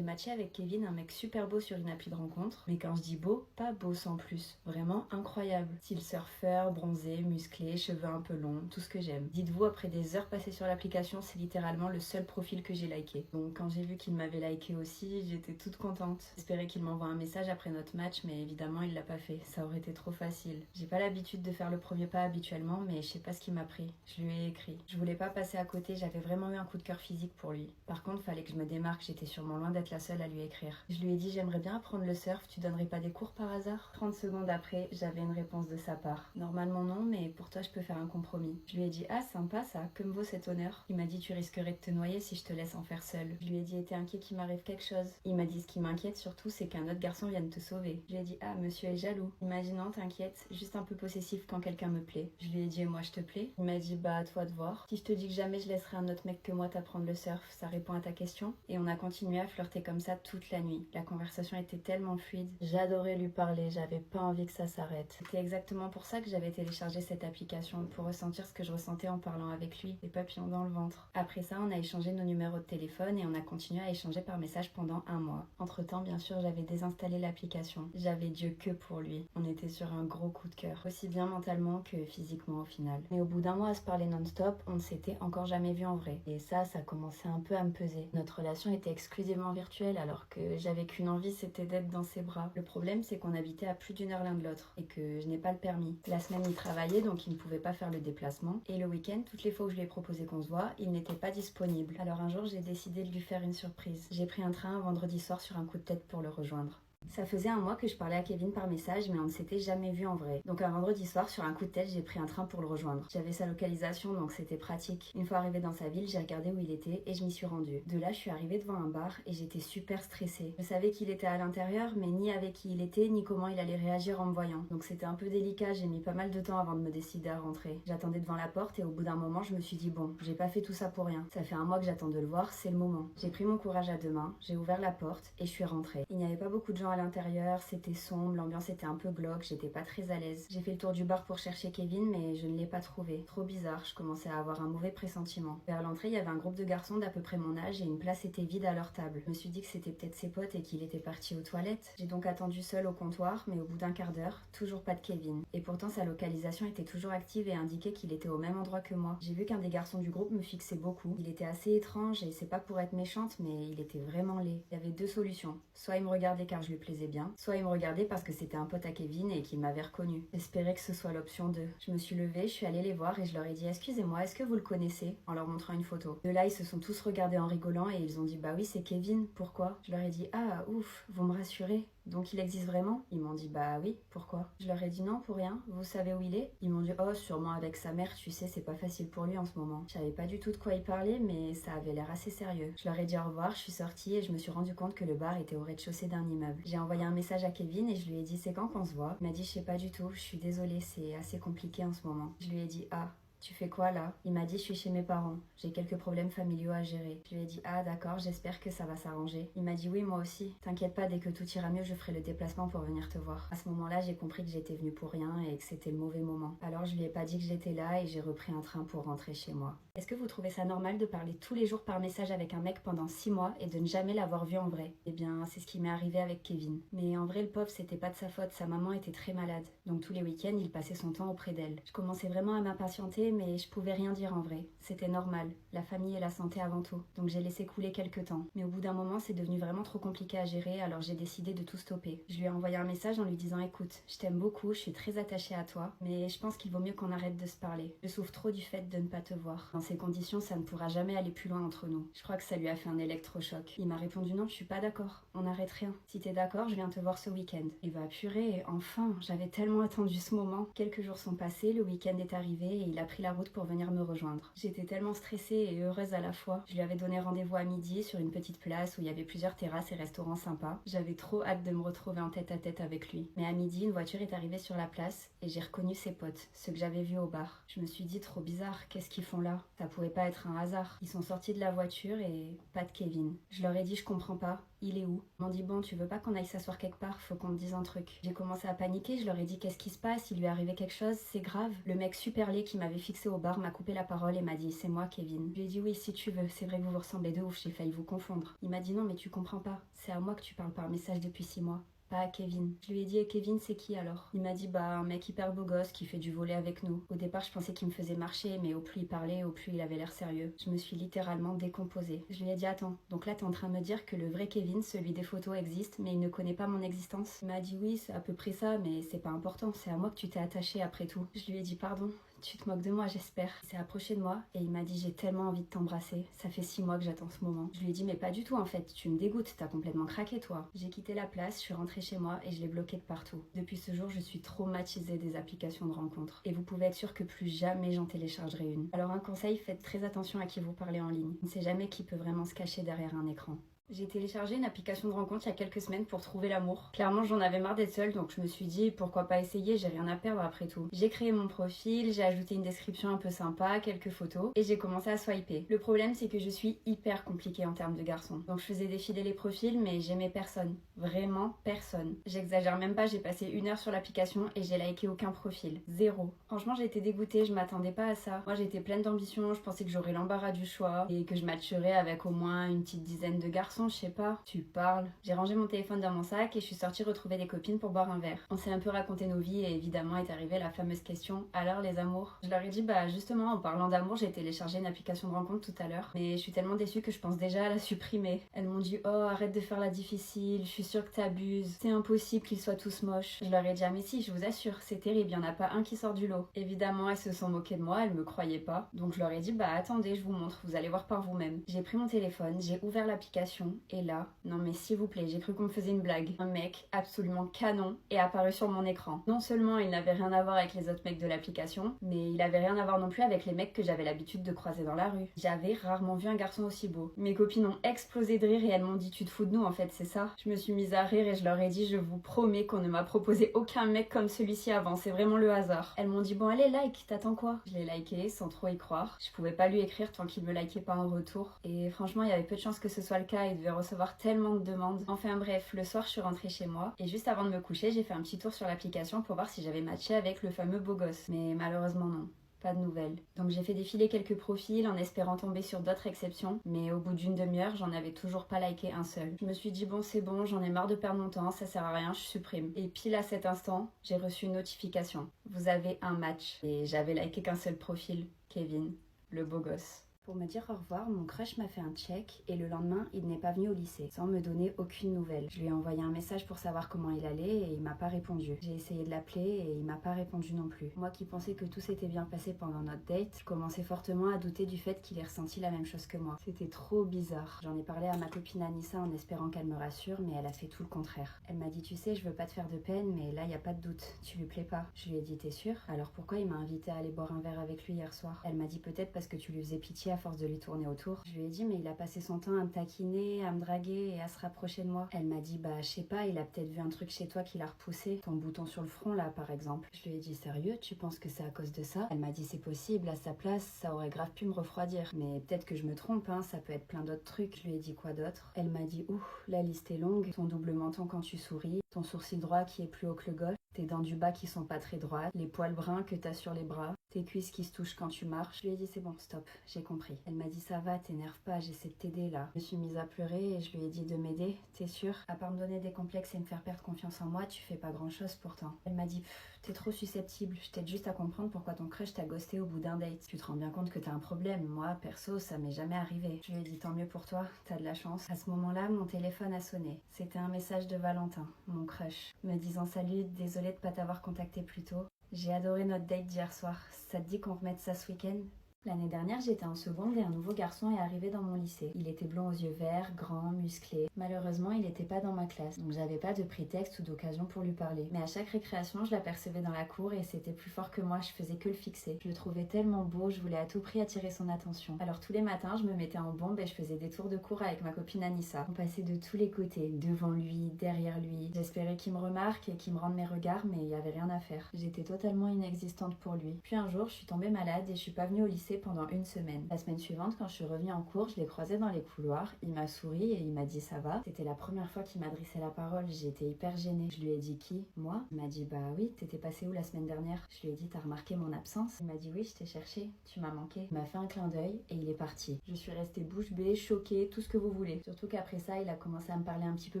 J'ai matché avec Kevin, un mec super beau sur une appli de rencontre. Mais quand je dis beau, pas beau sans plus. Vraiment incroyable. Style surfeur, bronzé, musclé, cheveux un peu longs, tout ce que j'aime. Dites-vous, après des heures passées sur l'application, c'est littéralement le seul profil que j'ai liké. Donc quand j'ai vu qu'il m'avait liké aussi, j'étais toute contente. J'espérais qu'il m'envoie un message après notre match, mais évidemment il l'a pas fait. Ça aurait été trop facile. J'ai pas l'habitude de faire le premier pas habituellement, mais je sais pas ce qui m'a pris. Je lui ai écrit. Je voulais pas passer à côté, j'avais vraiment eu un coup de cœur physique pour lui. Par contre, fallait que je me démarque, j'étais sûrement loin d'être la seule à lui écrire. Je lui ai dit, j'aimerais bien apprendre le surf, tu donnerais pas des cours par hasard? 30 secondes après, j'avais une réponse de sa part. Normalement non, mais pour toi je peux faire un compromis. Je lui ai dit, ah sympa ça, que me vaut cet honneur? Il m'a dit, tu risquerais de te noyer si je te laisse en faire seule. Je lui ai dit, t'es inquiet qu'il m'arrive quelque chose? Il m'a dit, ce qui m'inquiète surtout, c'est qu'un autre garçon vienne te sauver. Je lui ai dit, ah monsieur est jaloux. Il m'a dit, non t'inquiète, juste un peu possessif quand quelqu'un me plaît. Je lui ai dit, et moi je te plais? Il m'a dit, bah à toi de voir. Si je te dis que jamais je laisserai un autre mec que moi t'apprendre le surf, ça répond à ta question? Et on a continué à flirter comme ça toute la nuit. La conversation était tellement fluide. J'adorais lui parler, j'avais pas envie que ça s'arrête. C'était exactement pour ça que j'avais téléchargé cette application, pour ressentir ce que je ressentais en parlant avec lui, les papillons dans le ventre. Après ça, on a échangé nos numéros de téléphone et on a continué à échanger par message pendant un mois. Entre temps, bien sûr, j'avais désinstallé l'application. J'avais Dieu que pour lui. On était sur un gros coup de cœur, aussi bien mentalement que physiquement au final. Mais au bout d'un mois à se parler non-stop, on ne s'était encore jamais vu en vrai. Et ça commençait un peu à me peser. Notre relation était exclusivement virtuelle alors que j'avais qu'une envie, c'était d'être dans ses bras. Le problème, c'est qu'on habitait à plus d'1 heure l'un de l'autre et que je n'ai pas le permis. La semaine, il travaillait, donc il ne pouvait pas faire le déplacement. Et le week-end, toutes les fois où je lui ai proposé qu'on se voit, il n'était pas disponible. Alors un jour, j'ai décidé de lui faire une surprise. J'ai pris un train un vendredi soir sur un coup de tête pour le rejoindre. Ça faisait un mois que je parlais à Kevin par message, mais on ne s'était jamais vu en vrai. Donc un vendredi soir, sur un coup de tête, j'ai pris un train pour le rejoindre. J'avais sa localisation, donc c'était pratique. Une fois arrivée dans sa ville, j'ai regardé où il était et je m'y suis rendue. De là, je suis arrivée devant un bar et j'étais super stressée. Je savais qu'il était à l'intérieur, mais ni avec qui il était, ni comment il allait réagir en me voyant. Donc c'était un peu délicat, j'ai mis pas mal de temps avant de me décider à rentrer. J'attendais devant la porte et au bout d'un moment, je me suis dit bon, j'ai pas fait tout ça pour rien. Ça fait un mois que j'attends de le voir, c'est le moment. J'ai pris mon courage à deux mains, j'ai ouvert la porte et je suis rentrée. Il n'y avait pas beaucoup de gens à l'intérieur, c'était sombre, l'ambiance était un peu glauque, j'étais pas très à l'aise. J'ai fait le tour du bar pour chercher Kevin, mais je ne l'ai pas trouvé. Trop bizarre, je commençais à avoir un mauvais pressentiment. Vers l'entrée, il y avait un groupe de garçons d'à peu près mon âge et une place était vide à leur table. Je me suis dit que c'était peut-être ses potes et qu'il était parti aux toilettes. J'ai donc attendu seule au comptoir, mais au bout d'un quart d'heure, toujours pas de Kevin. Et pourtant, sa localisation était toujours active et indiquait qu'il était au même endroit que moi. J'ai vu qu'un des garçons du groupe me fixait beaucoup. Il était assez étrange et c'est pas pour être méchante, mais il était vraiment laid. Il y avait deux solutions. Soit il me regardait car je lui plaisais bien, soit il me regardait parce que c'était un pote à Kevin et qu'il m'avait reconnu. J'espérais que ce soit l'option 2. Je me suis levée, je suis allée les voir et je leur ai dit excusez-moi, est-ce que vous le connaissez? En leur montrant une photo. De là, ils se sont tous regardés en rigolant et ils ont dit bah oui, c'est Kevin, pourquoi? Je leur ai dit ah ouf, vous me rassurez. Donc il existe vraiment? Ils m'ont dit bah oui, pourquoi? Je leur ai dit non pour rien, vous savez où il est? Ils m'ont dit oh sûrement avec sa mère, tu sais c'est pas facile pour lui en ce moment. Je savais pas du tout de quoi il parlait mais ça avait l'air assez sérieux. Je leur ai dit au revoir, je suis sortie et je me suis rendu compte que le bar était au rez-de-chaussée d'un immeuble. J'ai envoyé un message à Kevin et je lui ai dit c'est quand qu'on se voit? Il m'a dit je sais pas du tout, je suis désolée, c'est assez compliqué en ce moment. Je lui ai dit ah. Tu fais quoi là? Il m'a dit je suis chez mes parents, j'ai quelques problèmes familiaux à gérer. Je lui ai dit ah d'accord, j'espère que ça va s'arranger. Il m'a dit oui moi aussi, t'inquiète pas, dès que tout ira mieux je ferai le déplacement pour venir te voir. À ce moment-là j'ai compris que j'étais venue pour rien et que c'était le mauvais moment. Alors je lui ai pas dit que j'étais là et j'ai repris un train pour rentrer chez moi. Est-ce que vous trouvez ça normal de parler tous les jours par message avec un mec pendant 6 mois et de ne jamais l'avoir vu en vrai? Eh bien c'est ce qui m'est arrivé avec Kevin. Mais en vrai le pauvre c'était pas de sa faute, sa maman était très malade. Donc tous les week-ends il passait son temps auprès d'elle. Je commençais vraiment à m'impatienter mais je pouvais rien dire en vrai. C'était normal. La famille et la santé avant tout. Donc j'ai laissé couler quelques temps. Mais au bout d'un moment, c'est devenu vraiment trop compliqué à gérer, alors j'ai décidé de tout stopper. Je lui ai envoyé un message en lui disant écoute, je t'aime beaucoup, je suis très attachée à toi, mais je pense qu'il vaut mieux qu'on arrête de se parler. Je souffre trop du fait de ne pas te voir. Dans ces conditions, ça ne pourra jamais aller plus loin entre nous. Je crois que ça lui a fait un électrochoc. Il m'a répondu non, je suis pas d'accord. On n'arrête rien. Si t'es d'accord, je viens te voir ce week-end. Et bah purée, enfin, j'avais tellement attendu ce moment. Quelques jours sont passés, le week-end est arrivé et il a pris la route pour venir me rejoindre. J'étais tellement stressée et heureuse à la fois. Je lui avais donné rendez-vous à midi sur une petite place où il y avait plusieurs terrasses et restaurants sympas. J'avais trop hâte de me retrouver en tête-à-tête avec lui. Mais à midi, une voiture est arrivée sur la place et j'ai reconnu ses potes, ceux que j'avais vus au bar. Je me suis dit trop bizarre, qu'est-ce qu'ils font là? Ça pouvait pas être un hasard. Ils sont sortis de la voiture et pas de Kevin. Je leur ai dit je comprends pas. Il est où? Ils m'ont dit bon, tu veux pas qu'on aille s'asseoir quelque part, faut qu'on te dise un truc. J'ai commencé à paniquer, je leur ai dit qu'est-ce qui se passe, il lui est arrivé quelque chose, c'est grave. Le mec super laid qui m'avait fixé au bar, m'a coupé la parole et m'a dit « C'est moi, Kevin ». Je lui ai dit « Oui, si tu veux, c'est vrai que vous vous ressemblez de ouf, j'ai failli vous confondre ». Il m'a dit « Non, mais tu comprends pas, c'est à moi que tu parles par message depuis 6 mois. » Pas à Kevin. Je lui ai dit et Kevin c'est qui alors? Il m'a dit bah un mec hyper beau gosse qui fait du volley avec nous. Au départ je pensais qu'il me faisait marcher mais au plus il parlait au plus il avait l'air sérieux. Je me suis littéralement décomposée. Je lui ai dit attends, donc là t'es en train de me dire que le vrai Kevin, celui des photos existe mais il ne connaît pas mon existence? Il m'a dit oui c'est à peu près ça mais c'est pas important, c'est à moi que tu t'es attaché après tout. Je lui ai dit pardon. Tu te moques de moi, j'espère. Il s'est approché de moi et il m'a dit j'ai tellement envie de t'embrasser. Ça fait 6 mois que j'attends ce moment. Je lui ai dit mais pas du tout en fait, tu me dégoûtes, t'as complètement craqué toi. J'ai quitté la place, je suis rentrée chez moi et je l'ai bloqué de partout. Depuis ce jour, je suis traumatisée des applications de rencontres. Et vous pouvez être sûr que plus jamais j'en téléchargerai une. Alors un conseil, faites très attention à qui vous parlez en ligne. On ne sait jamais qui peut vraiment se cacher derrière un écran. J'ai téléchargé une application de rencontre il y a quelques semaines pour trouver l'amour. Clairement, j'en avais marre d'être seule, donc je me suis dit pourquoi pas essayer, j'ai rien à perdre après tout. J'ai créé mon profil, j'ai ajouté une description un peu sympa, quelques photos, et j'ai commencé à swiper. Le problème, c'est que je suis hyper compliquée en termes de garçons. Donc je faisais défiler les profils, mais j'aimais personne. Vraiment personne. J'exagère même pas, j'ai passé 1 heure sur l'application et j'ai liké aucun profil. 0. Franchement, j'ai été dégoûtée, je m'attendais pas à ça. Moi, j'étais pleine d'ambition, je pensais que j'aurais l'embarras du choix et que je matcherais avec au moins une petite dizaine de garçons. Je sais pas, tu parles. J'ai rangé mon téléphone dans mon sac et je suis sortie retrouver des copines pour boire un verre. On s'est un peu raconté nos vies et évidemment est arrivée la fameuse question « Alors les amours ?» Je leur ai dit bah justement en parlant d'amour j'ai téléchargé une application de rencontre tout à l'heure mais je suis tellement déçue que je pense déjà à la supprimer. Elles m'ont dit « Oh arrête de faire la difficile, je suis sûre que t'abuses, c'est impossible qu'ils soient tous moches. » Je leur ai dit « Ah mais si, je vous assure, c'est terrible, il y en a pas un qui sort du lot. » Évidemment elles se sont moquées de moi, elles me croyaient pas. Donc je leur ai dit « Bah attendez, je vous montre, vous allez voir par vous-même. » J'ai pris mon téléphone, j'ai ouvert l'application et là, non mais s'il vous plaît, j'ai cru qu'on me faisait une blague. Un mec absolument canon est apparu sur mon écran. Non seulement il n'avait rien à voir avec les autres mecs de l'application, mais il avait rien à voir non plus avec les mecs que j'avais l'habitude de croiser dans la rue. J'avais rarement vu un garçon aussi beau. Mes copines ont explosé de rire et elles m'ont dit tu te fous de nous en fait, c'est ça? Je me suis mise à rire et je leur ai dit je vous promets qu'on ne m'a proposé aucun mec comme celui-ci avant, c'est vraiment le hasard. Elles m'ont dit bon allez like, t'attends quoi? Je l'ai liké sans trop y croire. Je pouvais pas lui écrire tant qu'il me likait pas en retour. Et franchement il y avait peu de chances que ce soit le cas, il devait recevoir tellement de demandes. Enfin bref, le soir je suis rentrée chez moi et juste avant de me coucher j'ai fait un petit tour sur l'application pour voir si j'avais matché avec le fameux beau gosse. Mais malheureusement non. Pas de nouvelles. Donc j'ai fait défiler quelques profils en espérant tomber sur d'autres exceptions, mais au bout d'une demi-heure, j'en avais toujours pas liké un seul. Je me suis dit bon c'est bon, j'en ai marre de perdre mon temps, ça sert à rien, je supprime. Et pile à cet instant, j'ai reçu une notification. Vous avez un match. Et j'avais liké qu'un seul profil, Kevin, le beau gosse. Pour me dire au revoir, mon crush m'a fait un check et le lendemain, il n'est pas venu au lycée, sans me donner aucune nouvelle. Je lui ai envoyé un message pour savoir comment il allait et il m'a pas répondu. J'ai essayé de l'appeler et il m'a pas répondu non plus. Moi qui pensais que tout s'était bien passé pendant notre date, je commençais fortement à douter du fait qu'il ait ressenti la même chose que moi. C'était trop bizarre. J'en ai parlé à ma copine Anissa en espérant qu'elle me rassure, mais elle a fait tout le contraire. Elle m'a dit tu sais, je veux pas te faire de peine, mais là y a pas de doute, tu lui plais pas. Je lui ai dit t'es sûre? Alors pourquoi il m'a invité à aller boire un verre avec lui hier soir? Elle m'a dit peut-être parce que tu lui faisais pitié à force de lui tourner autour. Je lui ai dit mais il a passé son temps à me taquiner, à me draguer et à se rapprocher de moi. Elle m'a dit bah je sais pas, il a peut-être vu un truc chez toi qui l'a repoussé, ton bouton sur le front là par exemple. Je lui ai dit sérieux, tu penses que c'est à cause de ça? Elle m'a dit c'est possible, à sa place ça aurait grave pu me refroidir. Mais peut-être que je me trompe, hein, ça peut être plein d'autres trucs. Je lui ai dit quoi d'autre? Elle m'a dit ouh, la liste est longue, ton double menton quand tu souris, ton sourcil droit qui est plus haut que le gauche, tes dents du bas qui sont pas très droites, les poils bruns que t'as sur les bras, tes cuisses qui se touchent quand tu marches. Je lui ai dit c'est bon, stop, j'ai compris. Elle m'a dit ça va, t'énerve pas, j'essaie de t'aider là. Je me suis mise à pleurer et je lui ai dit de m'aider, t'es sûre? À part me donner des complexes et me faire perdre confiance en moi, tu fais pas grand chose pourtant. Elle m'a dit t'es trop susceptible, je t'aide juste à comprendre pourquoi ton crush t'a ghosté au bout d'un date. Tu te rends bien compte que t'as un problème, moi perso ça m'est jamais arrivé. Je lui ai dit tant mieux pour toi, t'as de la chance. À ce moment-là, mon téléphone a sonné. C'était un message de Valentin, mon crush, me disant salut, désolée de pas t'avoir contacté plus tôt. J'ai adoré notre date d'hier soir. Ça te dit qu'on remette ça ce week-end? L'année dernière, j'étais en seconde et un nouveau garçon est arrivé dans mon lycée. Il était blond aux yeux verts, grand, musclé. Malheureusement, il n'était pas dans ma classe, donc j'avais pas de prétexte ou d'occasion pour lui parler. Mais à chaque récréation, je l'apercevais dans la cour et c'était plus fort que moi, je faisais que le fixer. Je le trouvais tellement beau, je voulais à tout prix attirer son attention. Alors tous les matins, je me mettais en bombe et je faisais des tours de cour avec ma copine Anissa. On passait de tous les côtés, devant lui, derrière lui. J'espérais qu'il me remarque et qu'il me rende mes regards, mais il y avait rien à faire. J'étais totalement inexistante pour lui. Puis un jour, je suis tombée malade et je suis pas venue au lycée pendant une semaine. La semaine suivante, quand je suis revenue en cours, je l'ai croisé dans les couloirs, il m'a souri et il m'a dit ça va. va. C'était la première fois qu'il m'adressait la parole, j'étais hyper gênée. Je lui ai dit qui? Moi? Il m'a dit bah oui, t'étais passé où la semaine dernière? Je lui ai dit t'as remarqué mon absence? Il m'a dit oui, je t'ai cherché, tu m'as manqué. Il m'a fait un clin d'œil et il est parti. Je suis restée bouche bée, choquée, tout ce que vous voulez. Surtout qu'après ça, il a commencé à me parler un petit peu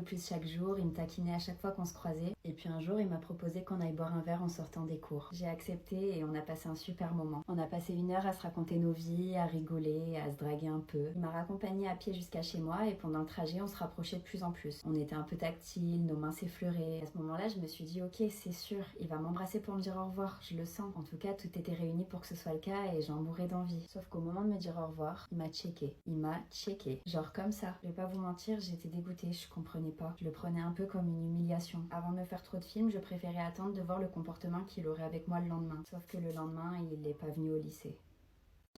plus chaque jour, il me taquinait à chaque fois qu'on se croisait. Et puis un jour, il m'a proposé qu'on aille boire un verre en sortant des cours. J'ai accepté et on a passé un super moment. On a passé 1 heure à se raconter nos vies, à rigoler, à se draguer un peu. Il m'a raccompagnée à pied jusqu'à chez moi et pendant le trajet, on se rapprochait de plus en plus. On était un peu tactiles, nos mains s'effleuraient. À ce moment-là, je me suis dit ok, c'est sûr, il va m'embrasser pour me dire au revoir, je le sens. En tout cas, tout était réuni pour que ce soit le cas et j'en mourais d'envie. Sauf qu'au moment de me dire au revoir, il m'a checké. Il m'a checké. Genre comme ça. Je vais pas vous mentir, j'étais dégoûtée, je comprenais pas. Je le prenais un peu comme une humiliation. Avant de me faire trop de films, je préférais attendre de voir le comportement qu'il aurait avec moi le lendemain. Sauf que le lendemain, il est pas venu au lycée.